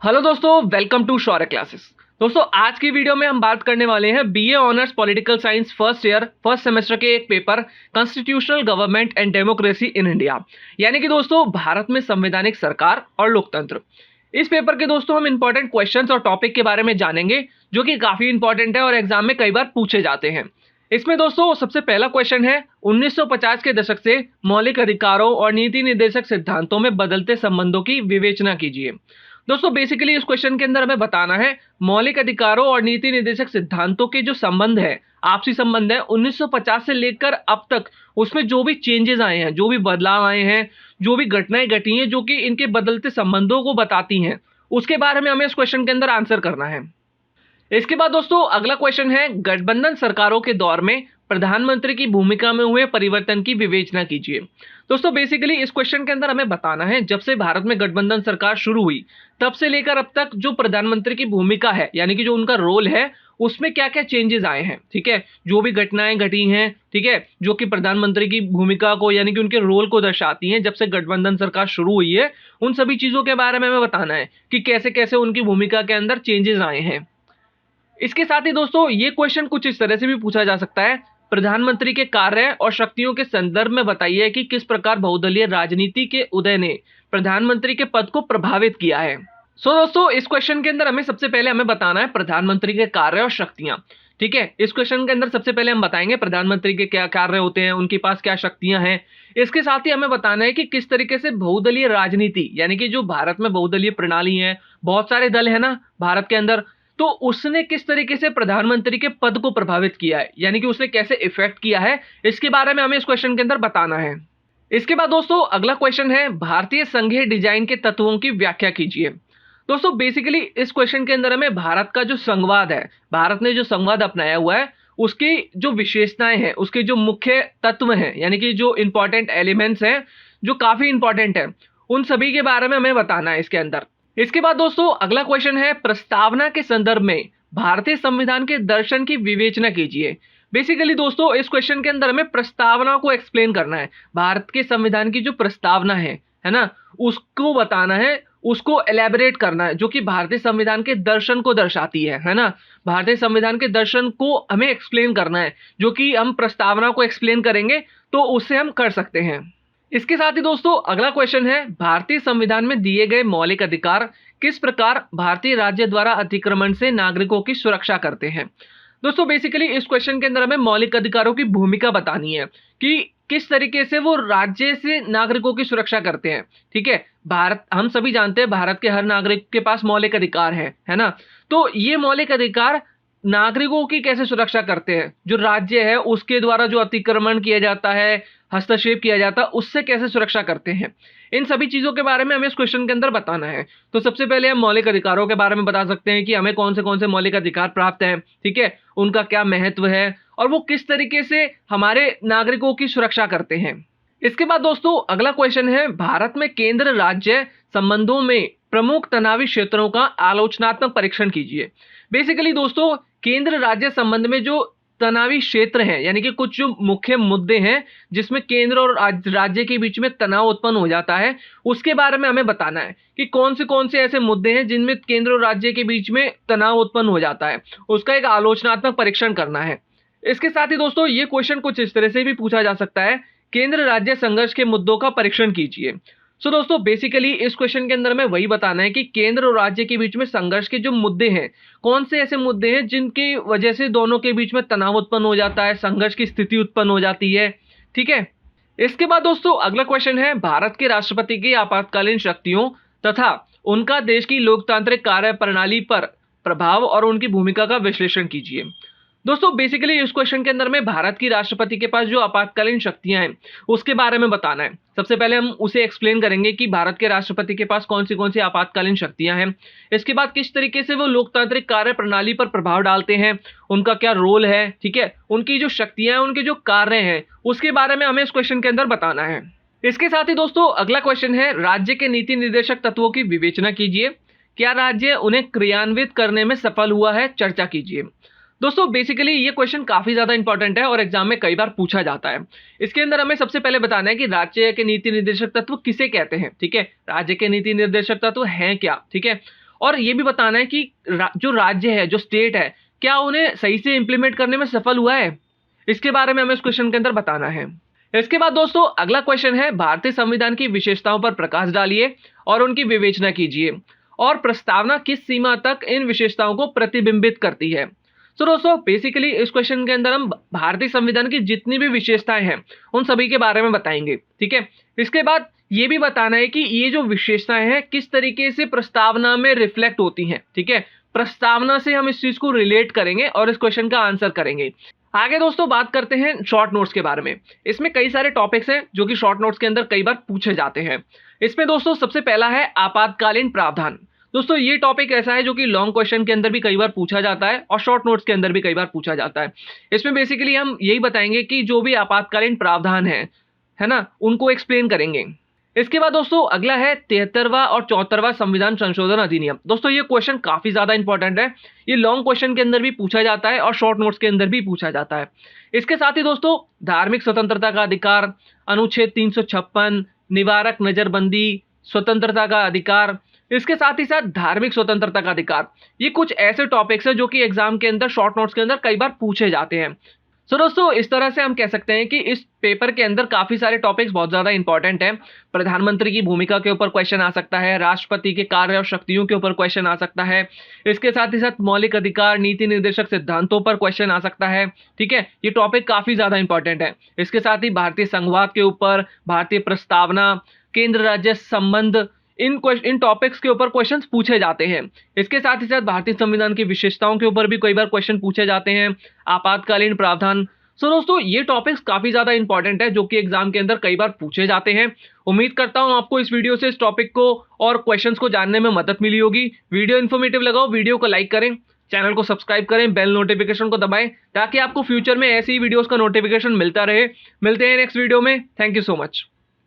Hello दोस्तों, welcome to Shaurya classes. दोस्तों, आज की वीडियो में हम बात करने वाले हैं BA honours political science first year first semester के एक paper constitutional government and democracy in India, यानी कि दोस्तों भारत में संवैधानिक सरकार और लोकतंत्र। इस पेपर के दोस्तों हम इंपॉर्टेंट क्वेश्चंस और टॉपिक के बारे में जानेंगे जो कि काफी इंपॉर्टेंट है और एग्जाम में कई बार पूछे जाते हैं। इसमें दोस्तों सबसे पहला क्वेश्चन है, 1950 के दशक से मौलिक अधिकारों और नीति निर्देशक सिद्धांतों में बदलते संबंधों की विवेचना कीजिए। दोस्तों बेसिकली इस क्वेश्चन के अंदर हमें बताना है मौलिक अधिकारों और नीति निर्देशक सिद्धांतों के जो संबंध है, आपसी संबंध है 1950 से लेकर अब तक, उसमें जो भी चेंजेस आए हैं, जो भी बदलाव आए हैं, जो भी घटनाएं घटी हैं जो कि इनके बदलते संबंधों को बताती हैं, उसके बारे में हमें इस क्वेश्चन के अंदर आंसर करना है। इसके बाद दोस्तों अगला क्वेश्चन है, गठबंधन सरकारों के दौर में प्रधानमंत्री की भूमिका में हुए परिवर्तन की विवेचना कीजिए। दोस्तों बेसिकली इस क्वेश्चन के अंदर हमें बताना है जब से भारत में गठबंधन सरकार शुरू हुई तब से लेकर अब तक जो प्रधानमंत्री की भूमिका है, यानी कि जो उनका रोल है, उसमें क्या क्या चेंजेस आए हैं। ठीक है, जो भी घटनाएं घटी हैं, ठीक है, जो कि प्रधानमंत्री की भूमिका को यानी कि उनके रोल को दर्शाती हैं जब से गठबंधन सरकार शुरू हुई है, उन सभी चीजों के बारे में हमें बताना है कि कैसे कैसे उनकी भूमिका के अंदर चेंजेस आए हैं। इसके साथ ही दोस्तों ये क्वेश्चन कुछ इस तरह से भी पूछा जा सकता है, प्रधानमंत्री के कार्य और शक्तियों के संदर्भ में बताइए कि किस प्रकार बहुदलीय राजनीति के उदय ने प्रधानमंत्री के पद को प्रभावित किया है। दोस्तों इस क्वेश्चन के अंदर हमें सबसे पहले हमें बताना है प्रधानमंत्री के कार्य और शक्तियां। ठीक है, इस क्वेश्चन के अंदर सबसे पहले हम बताएंगे प्रधानमंत्री के क्या कार्य होते हैं, उनके पास क्या शक्तियां हैं। इसके साथ ही हमें बताना है कि किस तरीके से बहुदलीय राजनीति, यानी कि जो भारत में बहुदलीय प्रणाली है, बहुत सारे दल है ना भारत के अंदर, तो उसने किस तरीके से प्रधानमंत्री के पद को प्रभावित किया है, यानी कि उसने कैसे इफेक्ट किया है, इसके बारे में हमें इस क्वेश्चन के अंदर बताना है। इसके बाद दोस्तों अगला क्वेश्चन है, भारतीय संघीय डिजाइन के तत्वों की व्याख्या कीजिए। दोस्तों बेसिकली इस क्वेश्चन के अंदर हमें भारत का जो संघवाद है, भारत ने जो संघवाद अपनाया हुआ है, उसकी जो विशेषताएं हैं, उसके जो मुख्य तत्व हैं, यानी कि जो इंपॉर्टेंट एलिमेंट्स हैं जो काफी इंपॉर्टेंट है, उन सभी के बारे में हमें बताना है इसके अंदर। इसके बाद दोस्तों अगला क्वेश्चन है, प्रस्तावना के संदर्भ में भारतीय संविधान के दर्शन की विवेचना कीजिए। बेसिकली दोस्तों इस क्वेश्चन के अंदर हमें प्रस्तावना को एक्सप्लेन करना है, भारत के संविधान की जो प्रस्तावना है ना, उसको बताना है, उसको एलैबोरेट करना है, जो कि भारतीय संविधान के दर्शन को दर्शाती है ना। भारतीय संविधान के दर्शन को हमें एक्सप्लेन करना है, जो कि हम प्रस्तावना को एक्सप्लेन करेंगे तो उससे हम कर सकते हैं। इसके साथ ही दोस्तों अगला क्वेश्चन है, भारतीय संविधान में दिए गए मौलिक अधिकार किस प्रकार भारतीय राज्य द्वारा अतिक्रमण से नागरिकों की सुरक्षा करते हैं। दोस्तों बेसिकली इस क्वेश्चन के अंदर हमें मौलिक अधिकारों की भूमिका बतानी है कि किस तरीके से वो राज्य से नागरिकों की सुरक्षा करते हैं। ठीक है, भारत, हम सभी जानते हैं भारत के हर नागरिक के पास मौलिक अधिकार है ना। तो ये मौलिक अधिकार नागरिकों की कैसे सुरक्षा करते हैं, जो राज्य है उसके द्वारा जो अतिक्रमण किया जाता है, हस्तक्षेप किया जाता है, उससे कैसे सुरक्षा करते हैं, इन सभी चीजों के बारे में हमें इस क्वेश्चन के अंदर बताना है। तो सबसे पहले हम मौलिक अधिकारों के बारे में बता सकते हैं कि हमें कौन से मौलिक अधिकार प्राप्त हैं, ठीक है, उनका क्या महत्व है और वो किस तरीके से हमारे नागरिकों की सुरक्षा करते हैं। इसके बाद दोस्तों अगला क्वेश्चन है, भारत में केंद्र राज्य संबंधों में प्रमुख तनावी क्षेत्रों का आलोचनात्मक परीक्षण कीजिए। बेसिकली दोस्तों केंद्र राज्य संबंध में जो तनावी क्षेत्र हैं, यानी कि कुछ जो मुख्य मुद्दे हैं जिसमें केंद्र और राज्य के बीच में तनाव उत्पन्न हो जाता है, उसके बारे में हमें बताना है कि कौन से ऐसे मुद्दे हैं जिनमें केंद्र और राज्य के बीच में तनाव उत्पन्न हो जाता है, उसका एक आलोचनात्मक परीक्षण करना है। इसके साथ ही दोस्तों ये क्वेश्चन कुछ इस तरह से भी पूछा जा सकता है, केंद्र राज्य संघर्ष के मुद्दों का परीक्षण कीजिए। दोस्तों बेसिकली इस क्वेश्चन के अंदर हमें वही बताना है कि केंद्र और राज्य के बीच में संघर्ष के जो मुद्दे हैं, कौन से ऐसे मुद्दे हैं जिनकी वजह से दोनों के बीच में तनाव उत्पन्न हो जाता है, संघर्ष की स्थिति उत्पन्न हो जाती है। ठीक है, इसके बाद दोस्तों अगला क्वेश्चन है, भारत के राष्ट्रपति की आपातकालीन शक्तियों तथा उनका देश की लोकतांत्रिक कार्य प्रणाली पर प्रभाव और उनकी भूमिका का विश्लेषण कीजिए। दोस्तों बेसिकली इस क्वेश्चन के अंदर में भारत की राष्ट्रपति के पास जो आपातकालीन शक्तियां हैं उसके बारे में बताना है। सबसे पहले हम उसे एक्सप्लेन करेंगे कि भारत के राष्ट्रपति के पास कौन सी आपातकालीन शक्तियां हैं। इसके बाद किस तरीके से वो लोकतांत्रिक कार्य प्रणाली पर प्रभाव डालते हैं, उनका क्या रोल है, ठीक है, उनकी जो शक्तियां हैं, उनके जो कार्य हैं, उसके बारे में हमें इस क्वेश्चन के अंदर बताना है। इसके साथ ही दोस्तों अगला क्वेश्चन है, राज्य के नीति निर्देशक तत्वों की विवेचना कीजिए। क्या राज्य उन्हें क्रियान्वित करने में सफल हुआ है, चर्चा कीजिए। दोस्तों बेसिकली ये क्वेश्चन काफी ज्यादा इंपॉर्टेंट है और एग्जाम में कई बार पूछा जाता है। इसके अंदर हमें सबसे पहले बताना है कि राज्य के नीति निर्देशक तत्व किसे कहते हैं। ठीक है, राज्य के नीति निर्देशक तत्व हैं क्या, ठीक है, और ये भी बताना है कि जो राज्य है, जो स्टेट है, क्या उन्हें सही से इंप्लीमेंट करने में सफल हुआ है, इसके बारे में हमें इस क्वेश्चन के अंदर बताना है। इसके बाद दोस्तों अगला क्वेश्चन है, भारतीय संविधान की विशेषताओं पर प्रकाश डालिए और उनकी विवेचना कीजिए और प्रस्तावना किस सीमा तक इन विशेषताओं को प्रतिबिंबित करती है। तो दोस्तों बेसिकली इस क्वेश्चन के अंदर हम भारतीय संविधान की जितनी भी विशेषताएं हैं उन सभी के बारे में बताएंगे, ठीक है। इसके बाद ये भी बताना है कि ये जो विशेषताएं हैं किस तरीके से प्रस्तावना में रिफ्लेक्ट होती हैं, ठीक है। प्रस्तावना से हम इस चीज को रिलेट करेंगे और इस क्वेश्चन का आंसर करेंगे। आगे दोस्तों बात करते हैं शॉर्ट नोट्स के बारे में। इसमें कई सारे टॉपिक्स हैं जो कि शॉर्ट नोट्स के अंदर कई बार पूछे जाते हैं। इसमें दोस्तों सबसे पहला है आपातकालीन प्रावधान। दोस्तों ये टॉपिक ऐसा है जो कि लॉन्ग क्वेश्चन के अंदर भी कई बार पूछा जाता है और शॉर्ट नोट्स के अंदर भी कई बार पूछा जाता है। इसमें बेसिकली हम यही बताएंगे कि जो भी आपातकालीन प्रावधान है ना, उनको एक्सप्लेन करेंगे। इसके बाद दोस्तों अगला है 73वां और 74वां संविधान संशोधन अधिनियम। दोस्तों ये क्वेश्चन काफी ज्यादा इंपॉर्टेंट है, ये लॉन्ग क्वेश्चन के अंदर भी पूछा जाता है और शॉर्ट नोट्स के अंदर भी पूछा जाता है। इसके साथ ही दोस्तों धार्मिक स्वतंत्रता का अधिकार, अनुच्छेद 356, निवारक नजरबंदी, स्वतंत्रता का अधिकार, इसके साथ ही साथ धार्मिक स्वतंत्रता का अधिकार, ये कुछ ऐसे टॉपिक्स हैं जो कि एग्जाम के अंदर शॉर्ट नोट्स के अंदर कई बार पूछे जाते हैं। सो दोस्तों इस तरह से हम कह सकते हैं कि इस पेपर के अंदर काफी सारे टॉपिक्स बहुत ज्यादा इंपॉर्टेंट हैं। प्रधानमंत्री की भूमिका के ऊपर क्वेश्चन आ सकता है, राष्ट्रपति के कार्य और शक्तियों के ऊपर क्वेश्चन आ सकता है, इसके साथ ही साथ मौलिक अधिकार, नीति निर्देशक सिद्धांतों पर क्वेश्चन आ सकता है, ठीक है। ये टॉपिक काफी ज्यादा इंपॉर्टेंट है। इसके साथ ही भारतीय संघवाद के ऊपर, भारतीय प्रस्तावना, केंद्र राज्य संबंध, इन टॉपिक्स के ऊपर क्वेश्चंस पूछे जाते हैं। इसके साथ ही साथ भारतीय संविधान की विशेषताओं के ऊपर भी कई बार क्वेश्चन पूछे जाते हैं, आपातकालीन प्रावधान। सो दोस्तों ये टॉपिक्स काफी ज्यादा इंपॉर्टेंट है जो कि एग्जाम के अंदर कई बार पूछे जाते हैं। उम्मीद करता हूं आपको इस वीडियो से इस टॉपिक को और क्वेश्चंस को जानने में मदद मिली होगी। वीडियो इन्फॉर्मेटिव लगा हो वीडियो को लाइक करें, चैनल को सब्सक्राइब करें, बेल नोटिफिकेशन को दबाएं ताकि आपको फ्यूचर में ऐसी वीडियोस का नोटिफिकेशन मिलता रहे। मिलते हैं नेक्स्ट वीडियो में। Thank you so much.